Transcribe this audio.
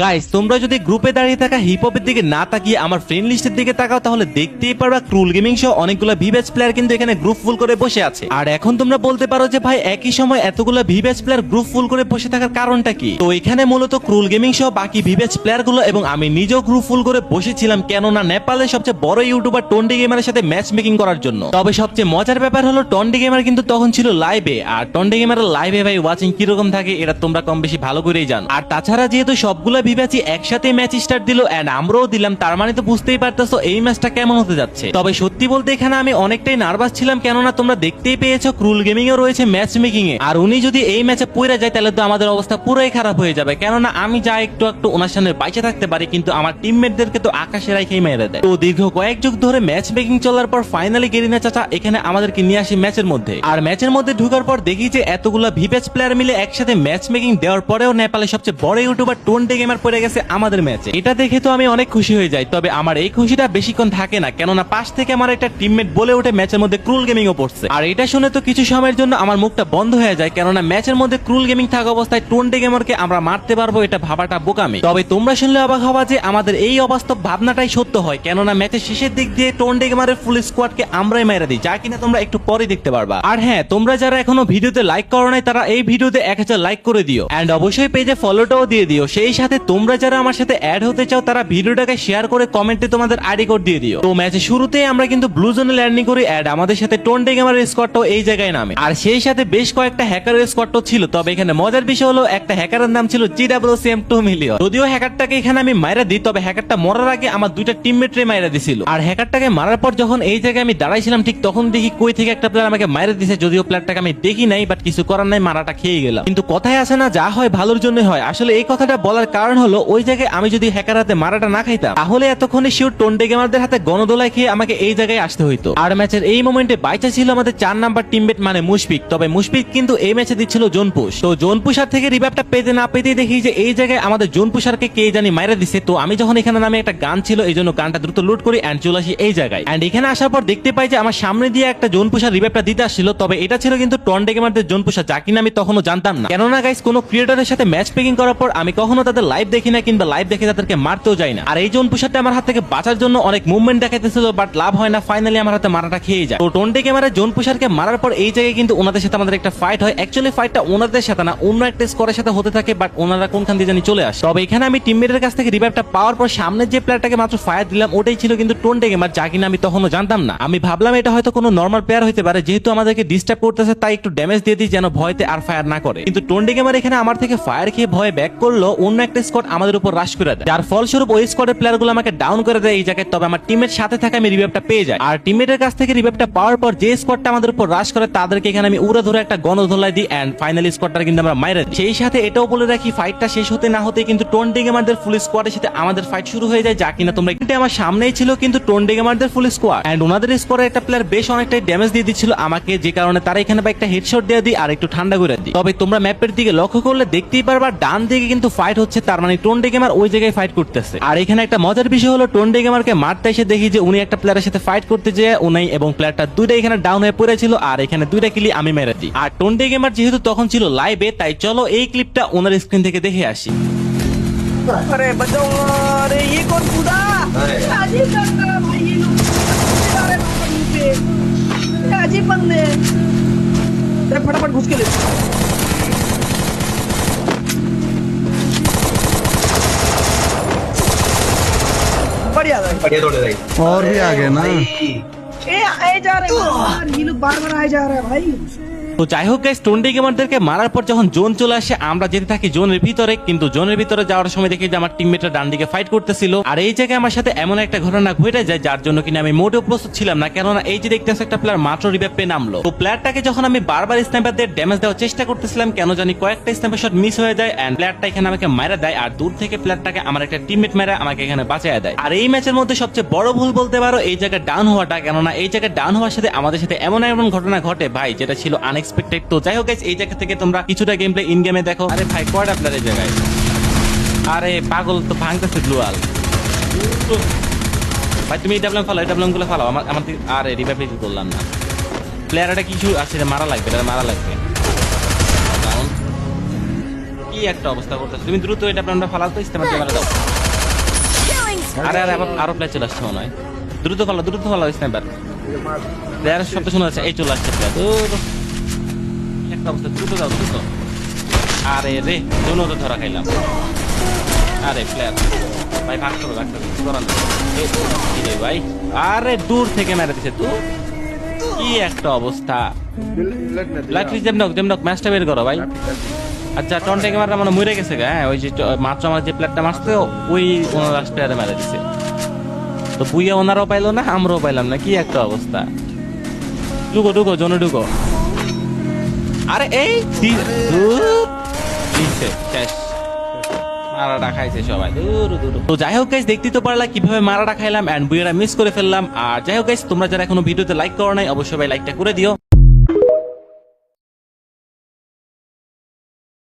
Guys তোমরা যদি গ্রুপে দাঁড়িয়ে থাকা হিপ হপের দিকে না তাকিয়ে আমার ফ্রেন্ড লিস্টের দিকে তাকাও তাহলে দেখতেই পারবা ক্রুল গেমিং সহ অনেকগুলো ভিভ্যাচ প্লেয়ার কিন্তু এখানে গ্রুপ ফুল করে বসে আছে। আর এখন তোমরা বলতে পারো যে ভাই একই সময় এতগুলো ভিভ্যাচ প্লেয়ার গ্রুপ ফুল করে বসে থাকার কারণটা কি? তো এখানে মূলত ক্রুল গেমিং সহ বাকি ভিভ্যাচ প্লেয়ার গুলো এবং আমি নিজেও গ্রুপ ফুল করে বসেছিলাম, কেননা নেপালের সবচেয়ে বড় ইউটিউবার টন্ডি গেমারের সাথে ম্যাচ মেকিং করার জন্য। তবে সবচেয়ে মজার ব্যাপার হলো টন্ডি গেমার কিন্তু তখন ছিল লাইভে, আর টন্ডি গেমারের লাইভে ভাই ওয়াচিং কিরকম থাকে এটা তোমরা কম বেশি ভালো করেই জানো। আর তাছাড়া যেহেতু সবগুলো ভিভ্যাচই একসাথে ম্যাচ স্টার্ট দিল এন্ড আমরাও দিলাম, তার মানে তো বুঝতেই পারতেছো এই ম্যাচটা কেমন হতে যাচ্ছে। তবে সত্যি বলতে এখানে আমি অনেকটাই নার্ভাস ছিলাম, কেননা তোমরা দেখতেই পেয়েছো ক্রুল গেমিং এ রয়েছে ম্যাচ মেকিং এ, আর উনি যদি এই ম্যাচে পড়ে যায় তাহলে তো আমাদের অবস্থা পুরোই খারাপ হয়ে যাবে। কেননা আমি যা একটু একটু ওনার সামনে বাইচে থাকতে পারি, কিন্তু আমার টিমমেটদেরকে তো আকাশে রাখেই মেরে দেয়। তো দীর্ঘ কয়েক যুগ ধরে ম্যাচ মেকিং চলার পর ফাইনালি গেরিনা চাচা এখানে আমাদেরকে নিয়ে আসি ম্যাচের মধ্যে। আর ম্যাচের মধ্যে ঢোকার পর দেখি যে এতগুলো ভিভ্যাচ প্লেয়ার মিলে একসাথে ম্যাচ মেকিং দেওয়ার পরেও নেপালের সবচেয়ে বড় ইউটিউবার টন্ডি গেমার পড়ে গেছে আমাদের ম্যাচে। এটা দেখে তো আমি অনেক খুশি হয়ে যাই। তবে আমার এই খুশিটা বেশিক্ষণ থাকে না, কেননা পাশ থেকে আমার একটা টিমমেট বলে ওঠে ম্যাচের মধ্যে ক্রুল গেমিং ও পড়ছে। আর এটা শুনে তো কিছু সময়ের জন্য আমার মুখটা বন্ধ হয়ে যায়, কেননা ম্যাচের মধ্যে ক্রুল গেমিং থাকা অবস্থায় টন্ডি গেমারকে আমরা মারতে পারবো এটা ভাবাটা বোকামি। তবে তোমরা শুনলে অবাক হবা যে আমাদের এই অবাস্তব ভাবনাটাই সত্য হয়, কেননা ম্যাচের শেষের দিক দিয়ে টন্ডি গেমারের ফুল স্কোয়াডকে আমরাই মেরে দিই, যা কিনা তোমরা একটু পরে দেখতে পারবা। আর হ্যাঁ, তোমরা যারা এখনো ভিডিওতে লাইক করো নাই তারা এই ভিডিওতে 1000 লাইক করে দিও এন্ড অবশ্যই পেজে ফলোটাও দিয়ে দিও। সেই সাথে তোমরা যারা আমার সাথে অ্যাড হতে চাও তারা ভিডিওটাকে শেয়ার করে কমেন্টে তোমাদের আইডি কোড দিয়ে দিও। তো ম্যাচের শুরুতেই আমরা কিন্তু ব্লু জোনে ল্যান্ডিং করি এন্ড আমাদের সাথে টন্ডি গেমারের স্কোয়াডটাও এই জায়গায় নামে, আর সেই সাথে বেশ কয়েকটা হ্যাকারের স্কোয়াডটাও ছিল। তবে এখানে মজার বিষয় হলো একটা হ্যাকারের নাম ছিল GWCM 2 মিলিয়ন। যদিও হ্যাকারটাকে এখানে আমি মাইরা দিই, তবে হ্যাকারটা মরার আগে আমার দুইটা টিমমেটরে মাইরা দিছিল। আর হ্যাকারটাকে মারার পর যখন এই জায়গায় আমি দাঁড়াইছিলাম ঠিক তখন দেখি কই থেকে একটা প্লেয়ার আমাকে মাইরা দিছে। যদিও প্লেয়ারটাকে আমি দেখি নাই, বাট কিছু করার নাই, মারাটা খেয়ে গেলাম। কিন্তু কথায় আছে না, যা হয় ভালোর জন্য হয়। আসলে এই কথাটা বলার কারণ হলো ওই জায়গায় আমি যদি হ্যাকার হাতে মারাটা না খাইতাম তাহলে এতক্ষণে শিওর টন্ডি গেমারদের হাতে গণদোলায় খেয়ে আমাকে এই জায়গায় আসতে হইতো। আর ম্যাচের এই মোমেন্টে বাইচা ছিল আমাদের 4 নাম্বার টিমমেট মানে মুশফিক। তবে মুশফিক কিন্তু এই ম্যাচে দিচ্ছিল জোন পুশ। তো জোন পুশার থেকে রিভাইভটা পেতে না পেতেই দেখি যে এই জায়গায় আমাদের জোন পুশারকে কে জানি মাইরা দিছে। তো আমি যখন এখানে নামে একটা গান ছিল, এই জন্য গানটা দ্রুত লুট করি এন্ড চলে আসি এই জায়গায়। এন্ড এখানে আসার পর দেখতে পাই যে আমার সামনে দিয়ে একটা জোন পুশার রিভাইভটা দিতে আসছিল। তবে এটা ছিল কিন্তু টন্ডি গেমারদের জোন পুশার, যা কিনা আমি তখনও জানতাম না। কেননা গাইস কোনো ক্রিয়েটরের সাথে ম্যাচ পেকিং করার পর আমি কখনো তাদের লাইভ দেখি না, কিংবা লাইভ দেখে তাদেরকে মারতেও যাই না। আর এই জোন পুশারটা আমার হাত থেকে বাঁচার জন্য অনেক মুভমেন্ট দেখাইতেছিল, বাট লাভ হয় না। ফাইনালি আমার হাতে মারাটা খেয়ে যায়। তো টন্ডি গেমারের জোন পুশারকে মারার পর এই জায়গায় কিন্তু ওনাদের সাথে আমাদের একটা ফাইট হয়। অ্যাকচুয়ালি ফাইটটা ওনাদের সাথে না, অন্য একটা স্কোয়ারের সাথে হতে থাকে, বাট ওনারা কোনখান দিয়ে জানি চলে আসে। তবে এখানে আমি টিমমেটের কাছ থেকে রিভাইভটা পাওয়ার পর সামনে যে প্লেয়ারটাকে মাত্র ফায়ার দিলাম ওটাই ছিল কিন্তু টন্ডি গেমার, যা কিনা আমি তখনও জানতাম না। আমি ভাবলাম এটা হয়তো কোনো নর্মাল প্লেয়ার হইতে পারে, যেহেতু আমাদেরকে ডিস্টার্ব করতেছে তাই একটু ড্যামেজ দিয়ে দিই যেন ভয়তে আর ফায়ার না করে। কিন্তু টন্ডি গেমার এখানে আমার থেকে ফায়ার খেয়ে ভয়ে ব্যাক করলো, অন্য একটা স্কোয়াড আমাদের উপর রাশ করে দেয়, যার ফলস্বরূপ ওই স্কোয়াডের প্লেয়ারগুলো আমাকে ডাউন করে দেয় এই জায়গায়। তবে আমার টিমের সাথে থাকা আমি রিভাইভটা পেয়ে যাই। আর টিমমেটের কাছ থেকে রিভাইভটা পাওয়ার পর যে স্কোয়াডটা আমাদের উপর রাশ করে তাদেরকে এখানে আমি উড়ে ধরে একটা গণধোলাই দিই এন্ড ফাইনালি স্কোয়াডটা কিন্তু আমরা মাইরা দিই। সেই সাথে এটাও বলে রাখি ফাইটটা শেষ হতে না হতে কিন্তু টন্ডি গেমারদের ফুল স্কোয়াডের সাথে আমাদের ফাইট শুরু হয়ে যায়, যা কিনা তোমরা কিন্তু আমার সামনেই ছিল কিন্তু টন্ডি গেমারদের ফুল স্কোয়াড এন্ড ওনাদের স্কোয়াডের একটা প্লেয়ার বেশ অনেকটাই ড্যামেজ দিয়ে দিচ্ছিল আমাকে, যে কারণে তারা এখানে একটা হেডশট দিয়ে দিই আর একটু ঠান্ডা করে দিই। তবে তোমরা ম্যাপের দিকে লক্ষ্য করলে দেখতেই পারবা ডান দিকে কিন্তু ফাইট হচ্ছে, তার মানে টন্ডি গেমার ওই জায়গায় ফাইট করতেছে। আর এখানে একটা মজার বিষয় হলো টন্ডি গেমারকে মারতে এসে দেখি যে উনি একটা প্লেয়ারের সাথে ফাইট করতে যেয়ে উনি এবং প্লেয়ারটা দুইটা এখানে ডাউন হয়ে পড়েছিল, আর এখানে দুইটা কিলি আমি মেরে দিই। আর টন্ডি গেমার যেহেতু তখন ছিল লাইভে, তাই চলো এই ক্লিপটা ওনার স্ক্রিন থেকে দেখে আসি। अरे बचाओ, अरे ये कौन कूदा? अजीब लगता है भाई, ये लोग आ रहे हैं पे, ये अजीब बंदे हैं। अरे फटाफट घुस के ले। बढ़िया थोड़े राइट और भी आगे ना। ए आए जा रहे हैं यार, ये लोग बार-बार आए जा रहे हैं भाई। তো যাই হোক গাইস, টন্ডি গেমারদেরকে মারার পর যখন জোন চলে আসে আমরা যেতে থাকি জোনের ভিতরে, কিন্তু জোনের ভিতরে যাওয়ার সময় দেখি যে আমার টিমমেটরা ডান দিকে ফাইট করতেছিল। আর এই জায়গায় আমার সাথে এমন একটা ঘটনা ঘটে যায় যার জন্য কিনা আমি মোটেও প্রস্তুত ছিলাম না, কেননা এই যে দেখতেছে একটা প্লেয়ার মাত্র রিভাইভ পেয়ে নামলো। তো প্লেয়ারটাকে যখন আমি বারবার স্নাইপার দিয়ে ড্যামেজ দেওয়ার চেষ্টা করতেছিলাম, কেন জানি কয়েকটা স্নাইপার শট মিস হয়ে যায় এন্ড প্লেয়ারটা এখানে আমাকে মারা দেয়। আর দূর থেকে প্লেয়ারটাকে আমার একটা টিমমেট মেরে আমাকে এখানে বাঁচিয়ে দেয়। আর এই ম্যাচের মধ্যে সবচেয়ে বড় ভুল বলতে পারো এই জায়গায় ডাউন হওয়াটা, কেননা এই জায়গায় ডাউন হওয়ার সাথে আমাদের সাথে এমন এমন ঘটনা ঘটে ভাই যেটা ছিল আনএক্সপেক্টেড। তো যাই হোক গাইস, এই জায়গা থেকে তোমরা কিছুটা গেম প্লে ইন গেমে দেখো। আরে ভাই কয়টা প্লেয়ার এই জায়গায়? আরে পাগল তো ভাঙতেছে গ্লুয়াল ভাই। তুমি এই ডাবলাম ফালো, এই ডাবলাম গুলো ফালো আমার। আরে রিভাইভ করলাম না, প্লেয়ারটা কিছু আছে মারা লাগবে, মারা লাগবে। কি একটা অবস্থা করতেছে, তুমি দ্রুত এটা প্ল্যানটা ফালাও তো, ইস্তেমাল দিয়ে মারা দাও। আরে আরে আরো প্লেয়ার চলে আসছে মনে হয়, দ্রুত ফালাও স্নাইপার। প্লেয়ারের শব্দ শোনা যাচ্ছে, এই চলে আসছে প্লেয়ার, একটা অবস্থা, দ্রুত যাও দ্রুত। আরে রে দুনো তো ধরা খাইলাম। আরে প্লেয়ার ভাই ভাগ করো কিছু করার নেই। কি রে ভাই, আরে দূর থেকে মেরে দিছে তুই, কি একটা অবস্থা। লাইফ জেমনক ম্যাচটা বের করো ভাই। আচ্ছা টন্টে ক্যামেরা মানে মরে গেছে গা, হ্যাঁ ওই যে মাত্র আমার যে প্লেয়ারটা মারছে ওই ওনার লাস্ট প্লেয়ারে মেরে দিছে, তো বুইয়া ওনারাও পাইলো না আমরাও পাইলাম না, কি একটা অবস্থা। ঢুকো জনে ঢুকো। আরে এই শেষ, মারাটা খাইছে সবাই, তো যাই হোক গাইস, দেখতেই তো পারলা কিভাবে মারাটা খাইলাম এন্ড বুইয়ারা মিস করে ফেললাম। আর যাই হোক গাইস, তোমরা যারা এখনো ভিডিওতে লাইক করো নাই অবশ্যই ভাই লাইকটা করে দিও।